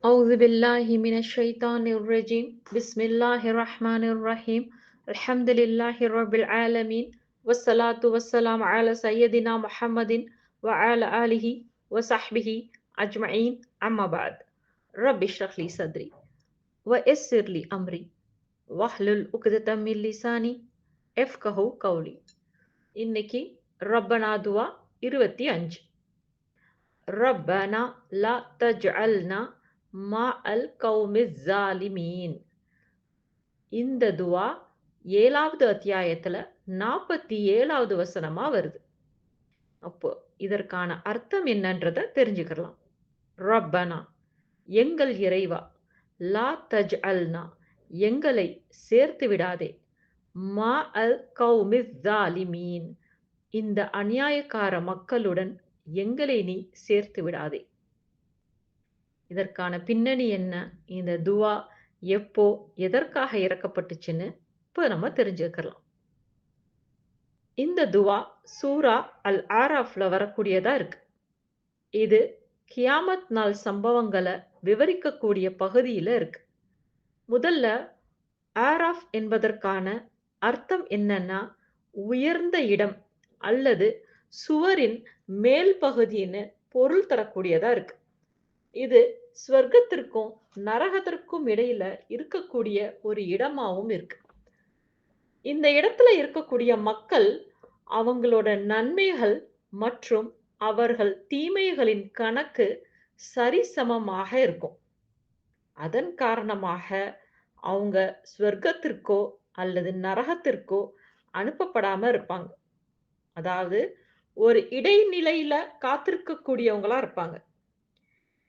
أعوذ بالله من الشيطان الرجيم بسم الله الرحمن الرحيم الحمد لله رب العالمين والصلاة والسلام على سيدنا محمد وعلى آله وصحبه أجمعين أما بعد رب اشرح لي صدري ويسر لي أمري واحلل عقدة من لساني يفقهوا قولي இன்னைக்கு ரப்பனா துவா 25 ரப்பனா லா தஜ்அல்னா மஅல் கௌமிஸ் ஸாலிமீன். இந்த துவா 7வது அத்தியாயத்துல 47வது வசனமா வருது. அப்போ இதற்கான அர்த்தம் என்னன்றத தெரிஞ்சுக்கலாம். ரப்பனா எங்கள் இறைவா, லா தஜ்அல்னா எங்களை சேர்த்து விடாதே, மஅல் கௌமிஸ் ஸாலிமீன் இந்த அநியாயக்கார மக்களுடன் எங்களை நீ சேர்த்து விடாதே. இதற்கான பின்னணி என்ன, இந்த துவா எப்போ எதற்காக இறக்கப்பட்டுச்சுன்னு இப்போ நம்ம தெரிஞ்சுக்கலாம். இந்த துவா சூரா அல் ஆராஃப்ல வரக்கூடியதா இருக்கு. இது கியாமத் நாள் சம்பவங்களை விவரிக்கக்கூடிய பகுதியில இருக்கு. முதல்ல ஆராஃப் என்பதற்கான அர்த்தம் என்னன்னா உயர்ந்த இடம் அல்லது சுவரின் மேல் பகுதின்னு பொருள் தரக்கூடியதா இருக்கு. இது ஸ்வர்க்கத்திற்கும் நரகத்திற்கும் இடையில இருக்கக்கூடிய ஒரு இடமாவும் இருக்கு. இந்த இடத்துல இருக்கக்கூடிய மக்கள் அவங்களோட நன்மைகள் மற்றும் அவர்கள் தீமைகளின் கணக்கு சரிசமமாக இருக்கும். அதன் காரணமாக அவங்க ஸ்வர்க்கத்திற்கோ அல்லது நரகத்திற்கோ அனுப்பப்படாம இருப்பாங்க. அதாவது ஒரு இடைநிலையில காத்திருக்கக்கூடியவங்களா இருப்பாங்க.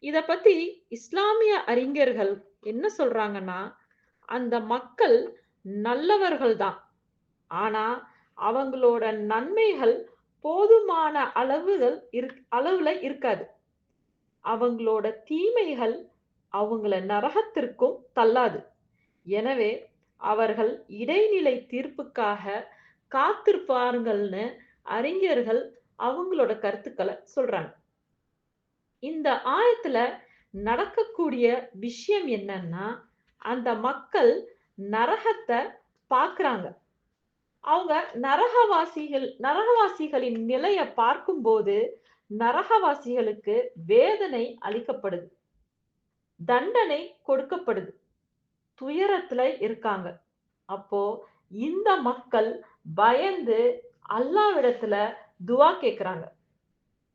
இத பத்தி இஸ்லாமிய அறிஞர்கள் என்ன சொல்றாங்கன்னா, அந்த மக்கள் நல்லவர்கள் தான். ஆனா அவங்களோட நன்மைகள் போதுமான அளவுல இருக்காது. அவங்களோட தீமைகள் அவங்கள நரகத்திற்கும் தள்ளாது. எனவே அவர்கள் இடைநிலை தீர்ப்புக்காக காத்திருப்பார்கள்னு அறிஞர்கள் அவங்களோட கருத்துக்களை சொல்றாங்க. இந்த ஆயத்துல நடக்கக்கூடிய விஷயம் என்னன்னா, அந்த மக்கள் நரகத்தை பார்க்கறாங்க. அவங்க நரகவாசிகளின் நிலையை பார்க்கும்போது நரகவாசிகளுக்கு வேதனை அளிக்கப்படுது, தண்டனை கொடுக்கப்படுது, துயரத்துல இருக்காங்க. அப்போ இந்த மக்கள் பயந்து அல்லாஹ்விடத்துல துவா கேட்கிறாங்க,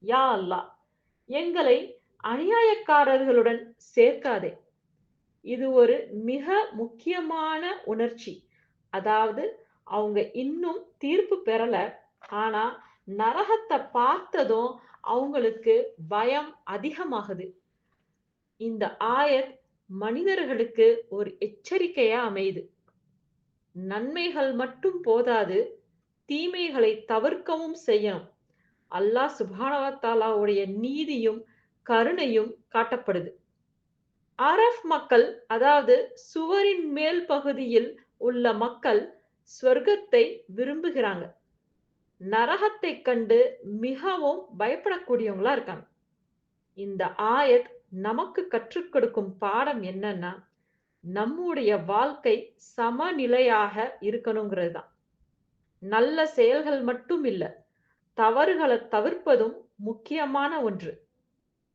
யா அல்லாஹ் எங்களை அநியாயக்காரர்களுடன் சேர்க்காதே. இது ஒரு மிக முக்கியமான உணர்ச்சி. அதாவது அவங்க இன்னும் தீர்ப்பு பெறல, ஆனா நரகத்தை பார்த்ததும் அவங்களுக்கு பயம் அதிகமாகுது. இந்த ஆயத் மனிதர்களுக்கு ஒரு எச்சரிக்கையா அமையுது. நன்மைகள் மட்டும் போதாது, தீமைகளை தவிர்க்கவும் செய்யணும். அல்லாஹ் சுப்ஹானஹு வ தஆலாவுடைய நீதியும் கருணையும் காட்டப்படுது. ஆரஃப் மக்கள், அதாவது சுவரின் மேல் பகுதியில் உள்ள மக்கள் ஸ்வர்க்கத்தை விரும்புகிறாங்க. நரகத்தை கண்டு மிகவும் பயப்படக்கூடியவங்களா இருக்காங்க. இந்த ஆயத் நமக்கு கற்றுக் கொடுக்கும் பாடம் என்னன்னா, நம்முடைய வாழ்க்கை சமநிலையாக இருக்கணுங்கிறது தான். நல்ல செயல்கள் மட்டும் இல்ல, தவறுகளை தவிர்ப்பதும் முக்கியமான ஒன்று.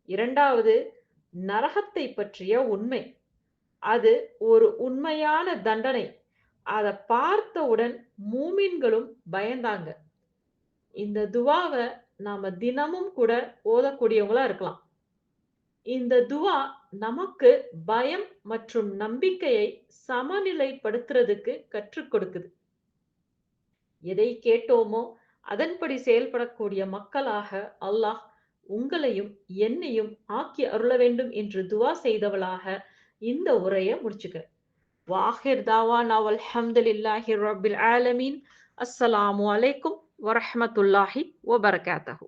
இரண்டாவது, நரகத்தை பற்றிய உண்மை. அது ஒரு உண்மையான தண்டனை. அதை பார்த்தவுடன் மூமின்களும் பயந்தாங்க. இந்த துவாவை நாம தினமும் கூட ஓதக்கூடியவங்களா இருக்கலாம். இந்த துவா நமக்கு பயம் மற்றும் நம்பிக்கையை சமநிலைப்படுத்துறதுக்கு கற்றுக் கொடுக்குது. எதை கேட்டோமோ அதன்படி செயல்படக்கூடிய மக்களாக அல்லாஹ் உங்களையும் என்னையும் ஆக்கி அருள வேண்டும் என்று துவா செய்தவளாக இந்த உரையை முடிச்சுக்கிறேன். வாஹிர் தாவானா அல்ஹம்துலில்லாஹி ரப்பில் ஆலமீன். அஸ்ஸலாமு அலைக்கும் வரஹ்மத்துல்லாஹி வபரகாத்துஹு.